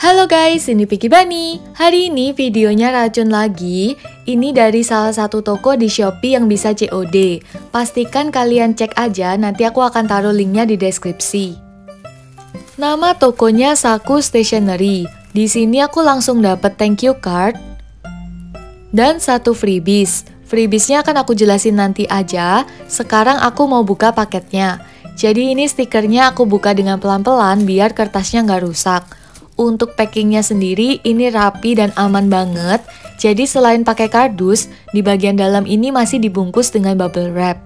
Halo guys, ini Vicky Bani. Hari ini videonya racun lagi. Ini dari salah satu toko di Shopee yang bisa COD. Pastikan kalian cek aja, nanti aku akan taruh linknya di deskripsi. Nama tokonya Saku Stationery. Di sini aku langsung dapet thank you card dan satu freebies. Freebiesnya akan aku jelasin nanti aja. Sekarang aku mau buka paketnya. Jadi ini stikernya aku buka dengan pelan-pelan biar kertasnya nggak rusak. Untuk packingnya sendiri ini rapi dan aman banget. Jadi selain pakai kardus, di bagian dalam ini masih dibungkus dengan bubble wrap.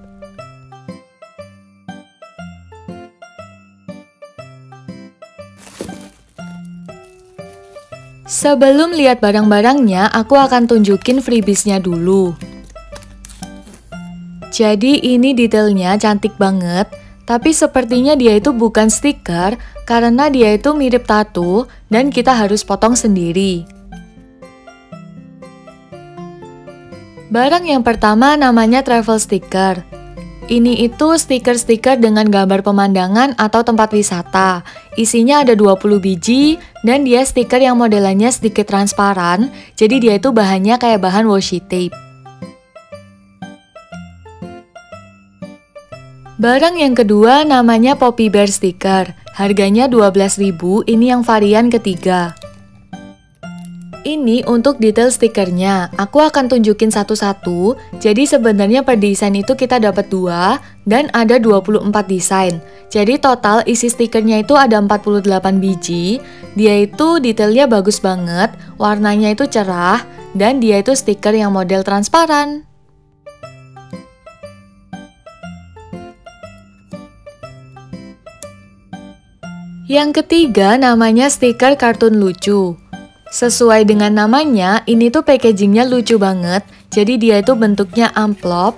Sebelum lihat barang-barangnya, aku akan tunjukin freebiesnya dulu. Jadi ini detailnya cantik banget. Tapi sepertinya dia itu bukan stiker karena dia itu mirip tato dan kita harus potong sendiri. Barang yang pertama namanya travel sticker. Ini itu stiker-stiker dengan gambar pemandangan atau tempat wisata. Isinya ada 20 biji dan dia stiker yang modelannya sedikit transparan, jadi dia itu bahannya kayak bahan washi tape. Barang yang kedua namanya Poppy Bear sticker. Harganya 12.000, ini yang varian ketiga. Ini untuk detail stikernya. Aku akan tunjukin satu-satu. Jadi sebenarnya per desain itu kita dapat 2 dan ada 24 desain. Jadi total isi stikernya itu ada 48 biji. Dia itu detailnya bagus banget, warnanya itu cerah dan dia itu stiker yang model transparan. Yang ketiga namanya stiker kartun lucu. Sesuai dengan namanya, ini tuh packagingnya lucu banget. Jadi dia itu bentuknya amplop.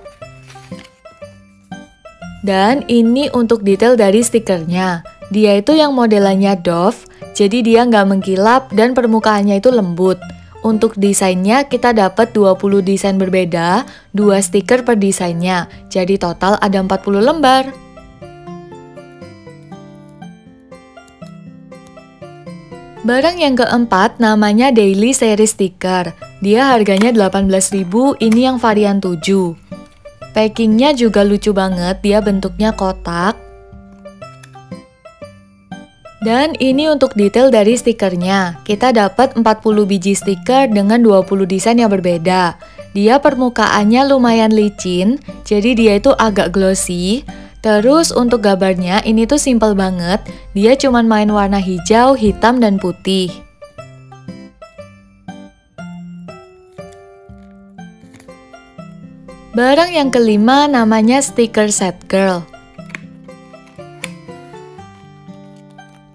Dan ini untuk detail dari stikernya. Dia itu yang modelannya doff, jadi dia nggak mengkilap dan permukaannya itu lembut. Untuk desainnya kita dapat 20 desain berbeda, 2 stiker per desainnya. Jadi total ada 40 lembar. Barang yang keempat namanya Daily Series Sticker. Dia harganya 18.000, ini yang varian 7. Packingnya juga lucu banget, dia bentuknya kotak. Dan ini untuk detail dari stikernya. Kita dapat 40 biji stiker dengan 20 desain yang berbeda. Dia permukaannya lumayan licin, jadi dia itu agak glossy. Terus untuk gambarnya ini tuh simple banget, dia cuman main warna hijau, hitam, dan putih. Barang yang kelima namanya stiker set girl.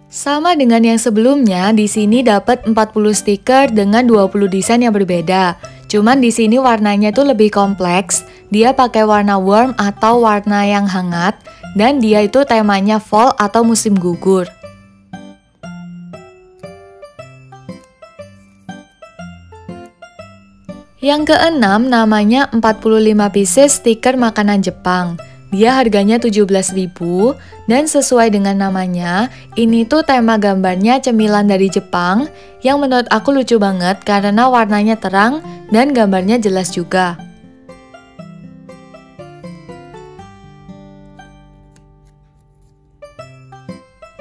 Sama dengan yang sebelumnya, di sini dapat 40 stiker dengan 20 desain yang berbeda. Cuman di sini warnanya tuh lebih kompleks. Dia pakai warna warm atau warna yang hangat dan dia itu temanya fall atau musim gugur. Yang keenam namanya 45 pieces stiker makanan Jepang. Dia harganya 17.000 dan sesuai dengan namanya, ini tuh tema gambarnya cemilan dari Jepang yang menurut aku lucu banget karena warnanya terang dan gambarnya jelas juga.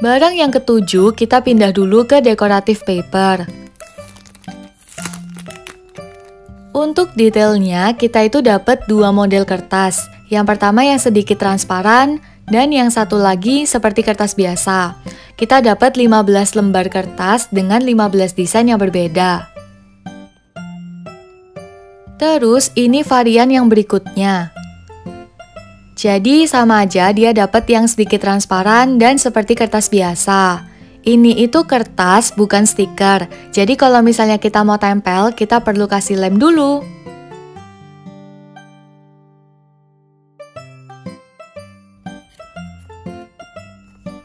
Barang yang ketujuh, kita pindah dulu ke dekoratif paper. Untuk detailnya, kita itu dapat 2 model kertas. Yang pertama yang sedikit transparan, dan yang satu lagi seperti kertas biasa. Kita dapat 15 lembar kertas dengan 15 desain yang berbeda. Terus ini varian yang berikutnya. Jadi sama aja dia dapat yang sedikit transparan dan seperti kertas biasa. Ini itu kertas bukan stiker. Jadi kalau misalnya kita mau tempel, kita perlu kasih lem dulu.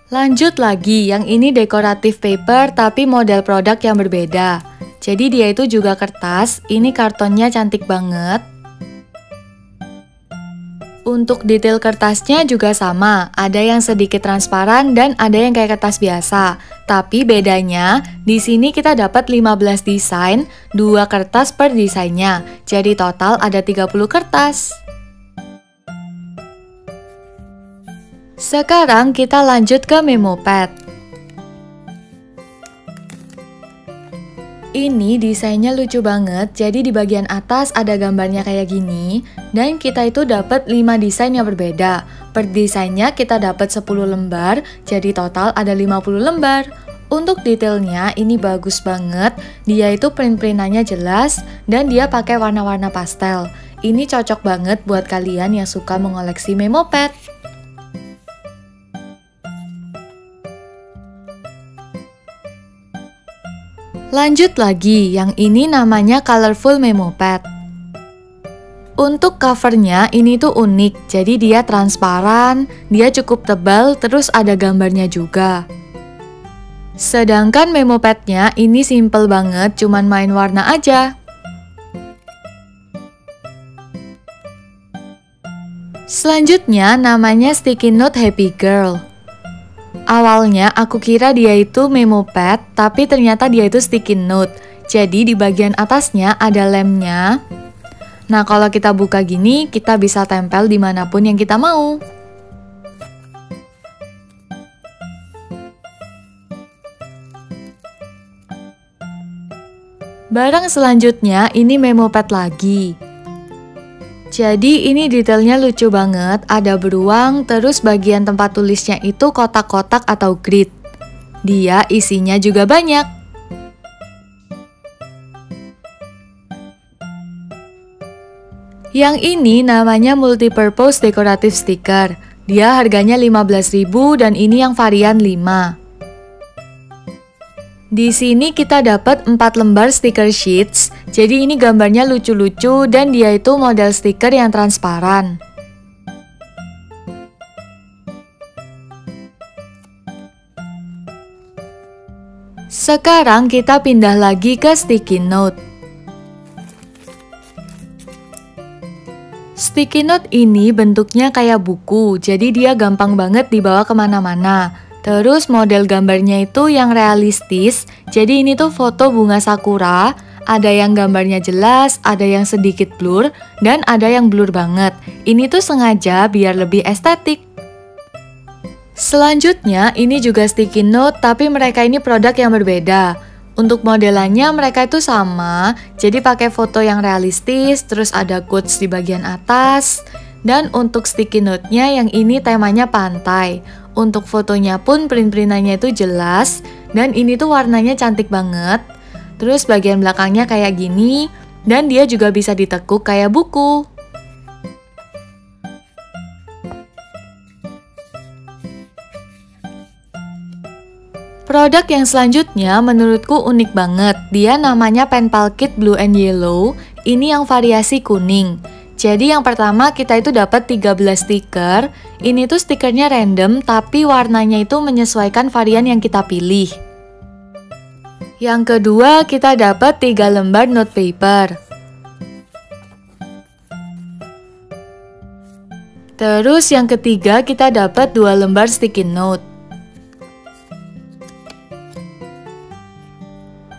Lanjut lagi, yang ini dekoratif paper tapi model produk yang berbeda. Jadi dia itu juga kertas, ini kartonnya cantik banget. Untuk detail kertasnya juga sama, ada yang sedikit transparan dan ada yang kayak kertas biasa. Tapi bedanya, di sini kita dapat 15 desain, 2 kertas per desainnya. Jadi total ada 30 kertas. Sekarang kita lanjut ke memo pad. Ini desainnya lucu banget, jadi di bagian atas ada gambarnya kayak gini. Dan kita itu dapat 5 desain yang berbeda. Per desainnya kita dapat 10 lembar, jadi total ada 50 lembar. Untuk detailnya ini bagus banget, dia itu print-printannya jelas dan dia pakai warna-warna pastel. Ini cocok banget buat kalian yang suka mengoleksi memo pad. Lanjut lagi, yang ini namanya colorful memo pad. Untuk covernya ini tuh unik, jadi dia transparan, dia cukup tebal, terus ada gambarnya juga. Sedangkan memo padnya ini simple banget, cuman main warna aja. Selanjutnya namanya sticky note happy girl. Awalnya aku kira dia itu memo pad, tapi ternyata dia itu sticky note. Jadi di bagian atasnya ada lemnya. Nah kalau kita buka gini, kita bisa tempel dimanapun yang kita mau. Barang selanjutnya ini memo pad lagi. Jadi ini detailnya lucu banget, ada beruang, terus bagian tempat tulisnya itu kotak-kotak atau grid. Dia isinya juga banyak. Yang ini namanya multipurpose decorative sticker. Dia harganya 15.000 dan ini yang varian 5. Di sini kita dapat 4 lembar stiker sheets. Jadi ini gambarnya lucu-lucu dan dia itu model stiker yang transparan. Sekarang kita pindah lagi ke sticky note. Sticky note ini bentuknya kayak buku, jadi dia gampang banget dibawa kemana-mana. Terus model gambarnya itu yang realistis, jadi ini tuh foto bunga sakura, ada yang gambarnya jelas, ada yang sedikit blur, dan ada yang blur banget. Ini tuh sengaja biar lebih estetik. Selanjutnya ini juga sticky note, tapi mereka ini produk yang berbeda. Untuk modelannya mereka itu sama, jadi pakai foto yang realistis, terus ada quotes di bagian atas. Dan untuk sticky note-nya yang ini temanya pantai. Untuk fotonya pun print-printannya itu jelas, dan ini tuh warnanya cantik banget. Terus bagian belakangnya kayak gini, dan dia juga bisa ditekuk kayak buku. Produk yang selanjutnya menurutku unik banget. Dia namanya Pen Pal Kit Blue and Yellow. Ini yang variasi kuning. Jadi yang pertama kita itu dapat 13 stiker. Ini tuh stikernya random tapi warnanya itu menyesuaikan varian yang kita pilih. Yang kedua kita dapat 3 lembar note paper. Terus yang ketiga kita dapat 2 lembar sticky note.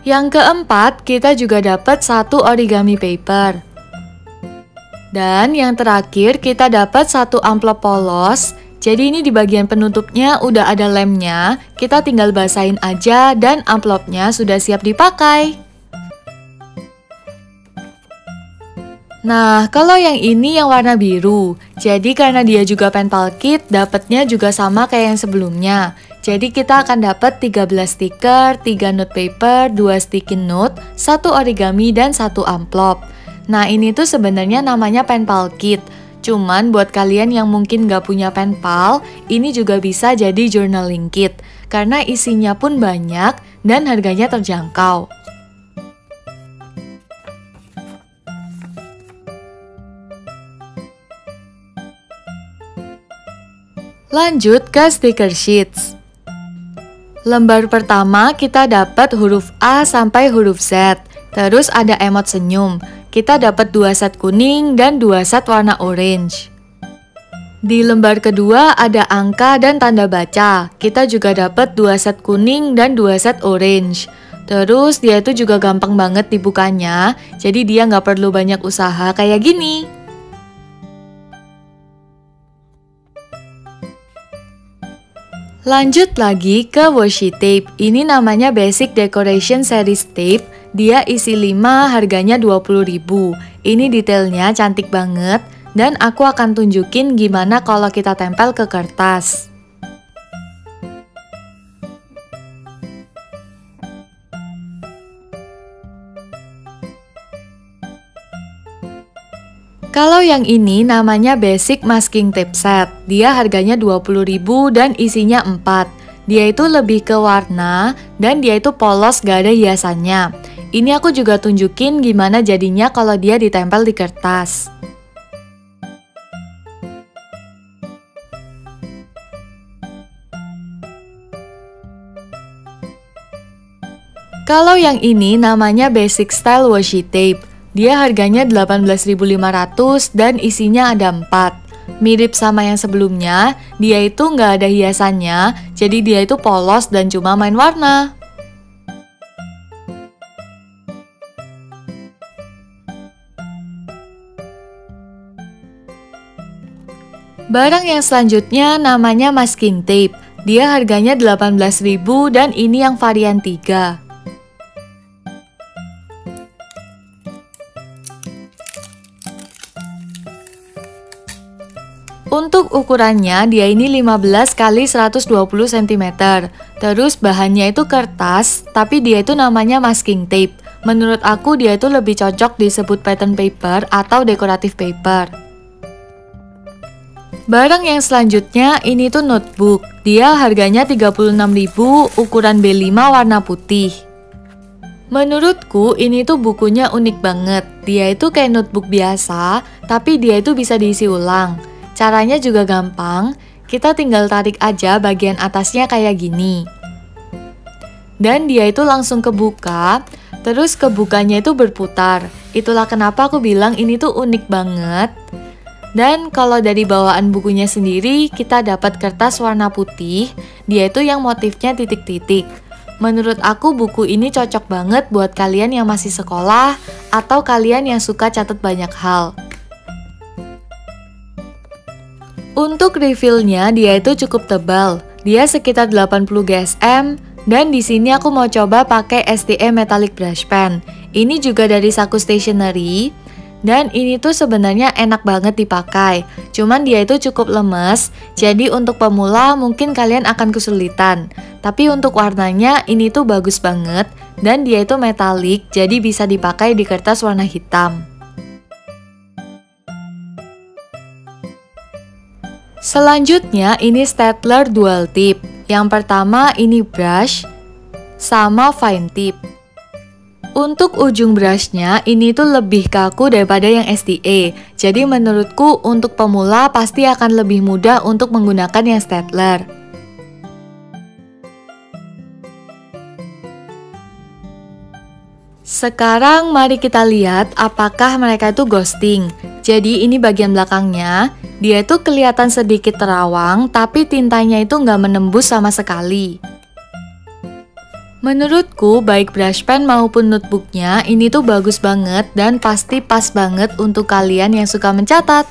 Yang keempat, kita juga dapat 1 origami paper. Dan yang terakhir, kita dapat 1 amplop polos. Jadi ini di bagian penutupnya udah ada lemnya. Kita tinggal basahin aja dan amplopnya sudah siap dipakai. Nah, kalau yang ini yang warna biru. Jadi karena dia juga pen pal kit, dapatnya juga sama kayak yang sebelumnya. Jadi kita akan dapat 13 stiker, 3 note paper, 2 sticky note, 1 origami, dan 1 amplop. Nah ini tuh sebenarnya namanya pen pal kit. Cuman buat kalian yang mungkin gak punya pen pal, ini juga bisa jadi journaling kit. Karena isinya pun banyak dan harganya terjangkau. Lanjut ke sticker sheets. Lembar pertama kita dapat huruf A sampai huruf Z. Terus ada emot senyum. Kita dapat 2 set kuning dan 2 set warna orange. Di lembar kedua ada angka dan tanda baca. Kita juga dapat 2 set kuning dan 2 set orange. Terus dia itu juga gampang banget dibukanya, jadi dia nggak perlu banyak usaha kayak gini. Lanjut lagi ke washi tape. Ini namanya Basic Decoration Series Tape. Dia isi 5, harganya 20.000. Ini detailnya cantik banget. Dan aku akan tunjukin gimana kalau kita tempel ke kertas. Kalau yang ini namanya Basic Masking Tape Set. Dia harganya 20.000 dan isinya 4. Dia itu lebih ke warna dan dia itu polos, gak ada hiasannya. Ini aku juga tunjukin gimana jadinya kalau dia ditempel di kertas. Kalau yang ini namanya Basic Style Washi Tape. Dia harganya 18.500 dan isinya ada 4. Mirip sama yang sebelumnya, dia itu nggak ada hiasannya, jadi dia itu polos dan cuma main warna. Barang yang selanjutnya namanya Masking Tape. Dia harganya 18.000 dan ini yang varian 3. Untuk ukurannya dia ini 15 x 120 cm. Terus bahannya itu kertas, tapi dia itu namanya masking tape. Menurut aku dia itu lebih cocok disebut pattern paper atau decorative paper. Barang yang selanjutnya ini tuh notebook. Dia harganya 36.000, ukuran B5 warna putih. Menurutku ini tuh bukunya unik banget. Dia itu kayak notebook biasa, tapi dia itu bisa diisi ulang. Caranya juga gampang, kita tinggal tarik aja bagian atasnya kayak gini. Dan dia itu langsung kebuka, terus kebukanya itu berputar. Itulah kenapa aku bilang ini tuh unik banget. Dan kalau dari bawaan bukunya sendiri, kita dapat kertas warna putih, dia itu yang motifnya titik-titik. Menurut aku buku ini cocok banget buat kalian yang masih sekolah, atau kalian yang suka catat banyak hal. Untuk refillnya dia itu cukup tebal, dia sekitar 80 GSM dan di sini aku mau coba pakai STA Metallic Brush Pen. Ini juga dari Saku Stationery dan ini tuh sebenarnya enak banget dipakai. Cuman dia itu cukup lemes, jadi untuk pemula mungkin kalian akan kesulitan. Tapi untuk warnanya ini tuh bagus banget dan dia itu metalik, jadi bisa dipakai di kertas warna hitam. Selanjutnya ini stapler dual tip. Yang pertama ini brush sama fine tip. Untuk ujung brushnya ini tuh lebih kaku daripada yang STA. Jadi menurutku untuk pemula pasti akan lebih mudah untuk menggunakan yang stapler. Sekarang mari kita lihat apakah mereka itu ghosting. Jadi ini bagian belakangnya, dia itu kelihatan sedikit terawang, tapi tintanya itu nggak menembus sama sekali. Menurutku baik brush pen maupun notebooknya ini tuh bagus banget dan pasti pas banget untuk kalian yang suka mencatat.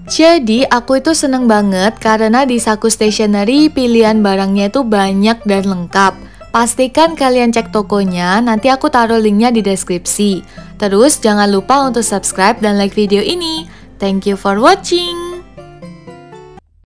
Jadi aku itu seneng banget karena di Saku Stationery pilihan barangnya itu banyak dan lengkap. Pastikan kalian cek tokonya, nanti aku taruh linknya di deskripsi. Terus jangan lupa untuk subscribe dan like video ini. Thank you for watching.